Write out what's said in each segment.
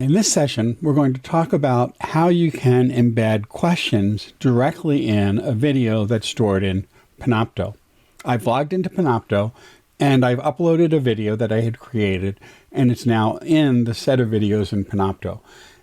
In this session, we're going to talk about how you can embed questions directly in a video that's stored in Panopto. I've logged into Panopto and I've uploaded a video that I had created, and it's now in the set of videos in Panopto.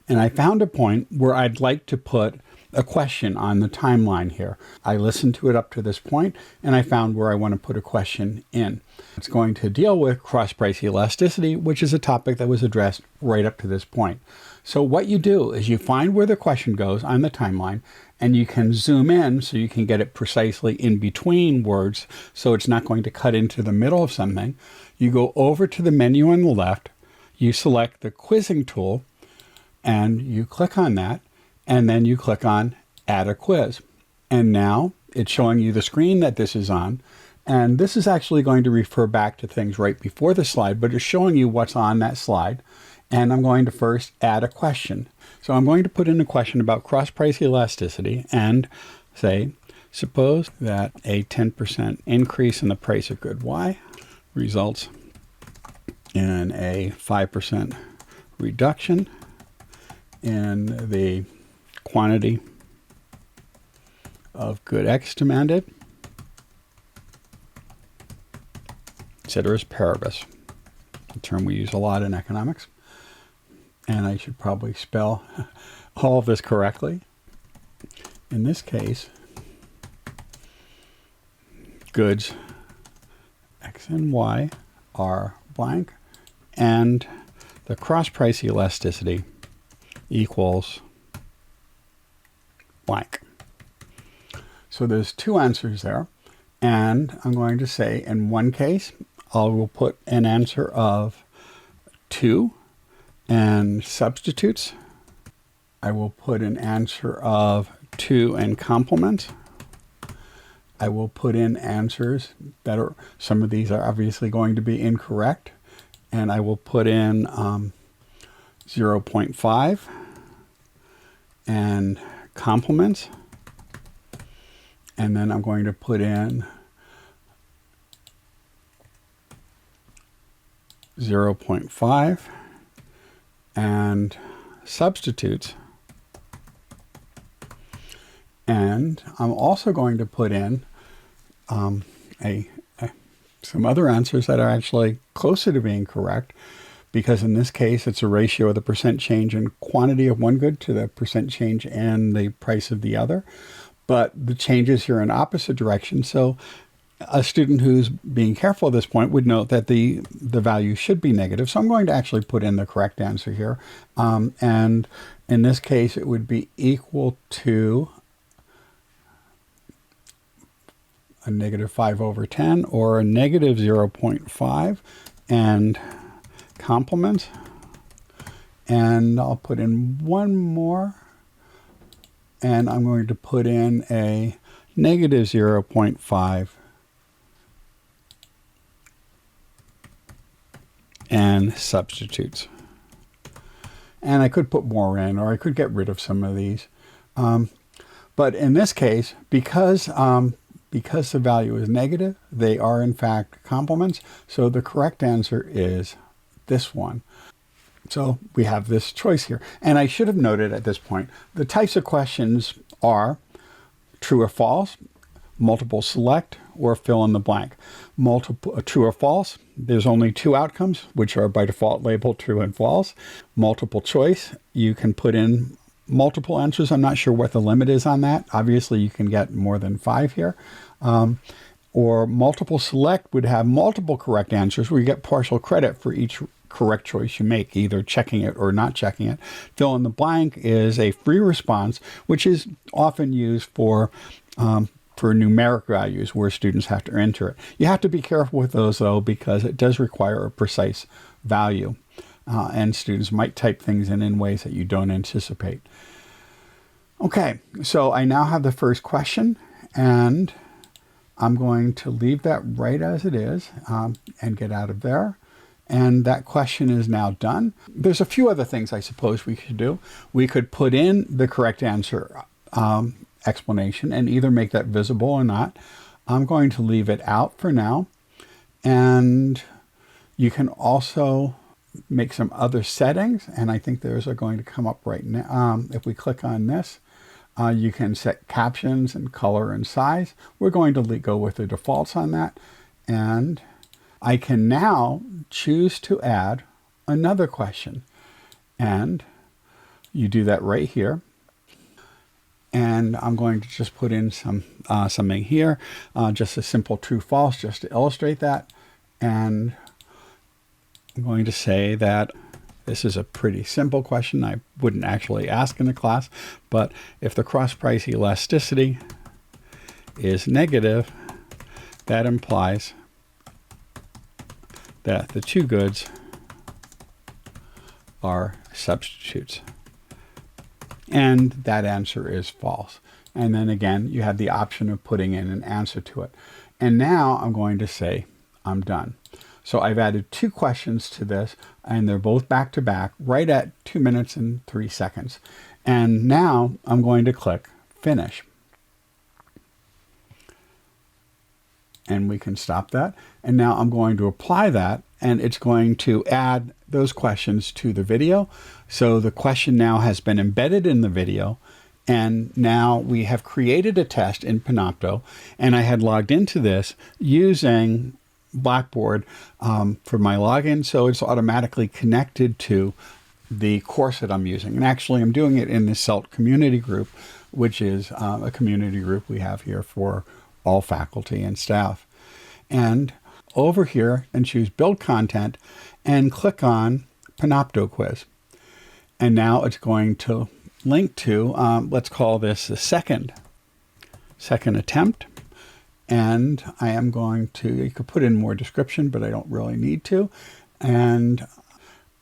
And I found a point where I'd like to put a question on the timeline here. I listened to it up to this point and I found where I want to put a question in. It's going to deal with cross-price elasticity, which is a topic that was addressed right up to this point. So what you do is you find where the question goes on the timeline, and you can zoom in so you can get it precisely in between words, so it's not going to cut into the middle of something. You go over to the menu on the left, you select the quizzing tool, and you click on that, and then you click on Add a Quiz. And now it's showing you the screen that this is on. And this is actually going to refer back to things right before the slide, but it's showing you what's on that slide. And I'm going to first add a question. So I'm going to put in a question about cross-price elasticity and say, suppose that a 10% increase in the price of good Y results in a 5% reduction in the quantity of good X demanded, ceteris paribus, a term we use a lot in economics. And I should probably spell all of this correctly. In this case, goods X and Y are blank, and the cross-price elasticity equals blank. So there's two answers there, and I'm going to say in one case I will put an answer of 2 and substitutes. I will put an answer of 2 and complements. I will put in answers that are, some of these are obviously going to be incorrect, and I will put in 0.5 and complements, and then I'm going to put in 0.5 and substitutes, and I'm also going to put in some other answers that are actually closer to being correct, because in this case it's a ratio of the percent change in quantity of one good to the percent change in the price of the other. But the changes here in opposite directions, so a student who's being careful at this point would note that the value should be negative. So I'm going to actually put in the correct answer here. And in this case, it would be equal to a negative 5 over 10 or a negative 0.5 and complements. And I'll put in one more. And I'm going to put in a negative 0.5 and substitutes. And I could put more in, or I could get rid of some of these. But in this case, because the value is negative, they are in fact complements. So the correct answer is this one. So we have this choice here. And I should have noted at this point, the types of questions are true or false, multiple select, or fill in the blank. Multiple true or false, there's only two outcomes, which are by default labeled true and false. Multiple choice, you can put in multiple answers. I'm not sure what the limit is on that. Obviously, you can get more than 5 here. Or multiple select would have multiple correct answers where you get partial credit for each correct choice you make, either checking it or not checking it. Fill in the blank is a free response, which is often used for numeric values where students have to enter it. You have to be careful with those, though, because it does require a precise value, and students might type things in ways that you don't anticipate. Okay, so I now have the first question, and I'm going to leave that right as it is and get out of there. And that question is now done. There's a few other things I suppose we could do. We could put in the correct answer explanation and either make that visible or not. I'm going to leave it out for now. And you can also make some other settings, and I think those are going to come up right now. If we click on this, you can set captions and color and size. We're going to go with the defaults on that. And I can now choose to add another question. And you do that right here. And I'm going to just put in something here, just a simple true false, just to illustrate that. And I'm going to say that this is a pretty simple question. I wouldn't actually ask in the class, but if the cross price elasticity is negative, that implies that the two goods are substitutes. And that answer is false. And then again, you have the option of putting in an answer to it. And now I'm going to say, I'm done. So I've added 2 questions to this, and they're both back to back, right at 2 minutes and 3 seconds. And now I'm going to click Finish. And we can stop that. And now I'm going to apply that, and it's going to add those questions to the video. So the question now has been embedded in the video. And now we have created a test in Panopto, and I had logged into this using Blackboard for my login, so it's automatically connected to the course that I'm using. And actually, I'm doing it in the CELT community group, which is a community group we have here for all faculty and staff. And over here, and choose Build Content, and click on Panopto Quiz. And now it's going to link to, let's call this the second attempt. And I am going to, you could put in more description, but I don't really need to. And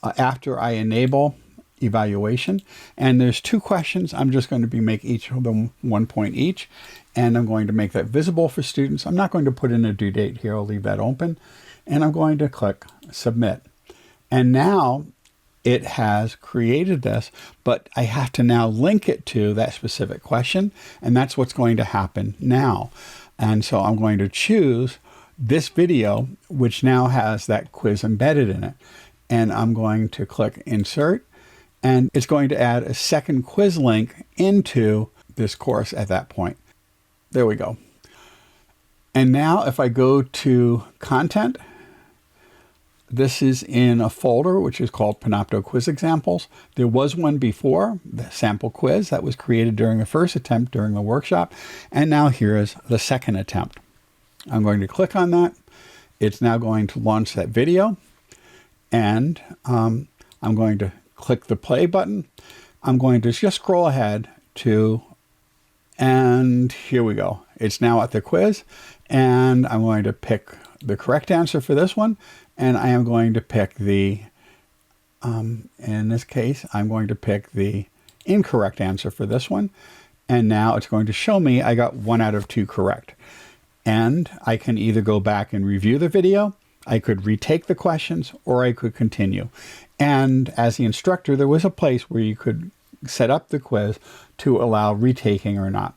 after I enable evaluation, and there's 2 questions, I'm just going to make each of them 1 point each. And I'm going to make that visible for students. I'm not going to put in a due date here. I'll leave that open. And I'm going to click Submit. And now it has created this, but I have to now link it to that specific question. And that's what's going to happen now. And so I'm going to choose this video, which now has that quiz embedded in it. And I'm going to click Insert, and it's going to add a second quiz link into this course at that point. There we go. And now if I go to Content, this is in a folder which is called Panopto Quiz Examples. There was one before, the sample quiz that was created during the first attempt during the workshop. And now here is the second attempt. I'm going to click on that. It's now going to launch that video. And I'm going to click the play button. I'm going to just scroll ahead to, and here we go. It's now at the quiz. And I'm going to pick the correct answer for this one. And I am going to pick the, in this case, I'm going to pick the incorrect answer for this one. And now it's going to show me I got 1 out of 2 correct. And I can either go back and review the video, I could retake the questions, or I could continue. And as the instructor, there was a place where you could set up the quiz to allow retaking or not.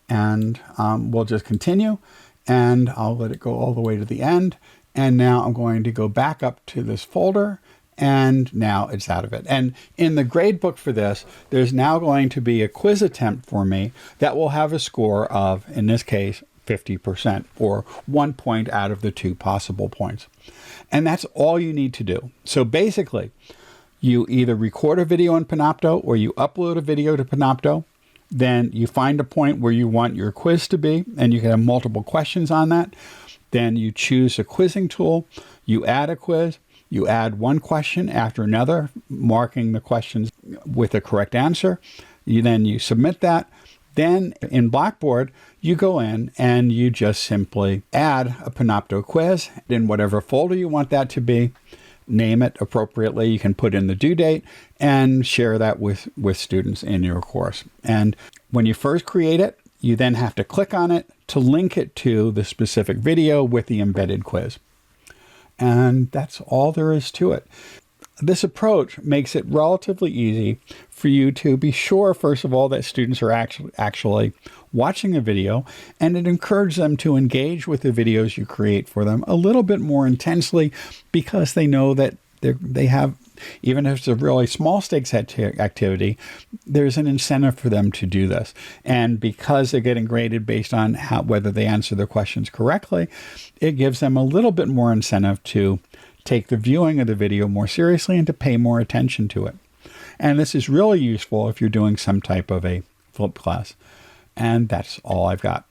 And we'll just continue, and I'll let it go all the way to the end. And now I'm going to go back up to this folder, and now it's out of it. And in the grade book for this, there's now going to be a quiz attempt for me that will have a score of, in this case, 50%, or 1 point out of the 2 possible points. And that's all you need to do. So basically, you either record a video in Panopto or you upload a video to Panopto. Then you find a point where you want your quiz to be, and you can have multiple questions on that. Then you choose a quizzing tool, you add a quiz, you add one question after another, marking the questions with the correct answer. Then you submit that. Then in Blackboard, you go in and you just simply add a Panopto quiz in whatever folder you want that to be. Name it appropriately. You can put in the due date and share that with students in your course. And when you first create it, you then have to click on it to link it to the specific video with the embedded quiz. And that's all there is to it. This approach makes it relatively easy for you to be sure, first of all, that students are actually watching a video, and it encourages them to engage with the videos you create for them a little bit more intensely, because they know that they have, even if it's a really small stakes activity, there's an incentive for them to do this. And because they're getting graded based on whether they answer the questions correctly, it gives them a little bit more incentive to take the viewing of the video more seriously and to pay more attention to it. And this is really useful if you're doing some type of a flipped class. And that's all I've got.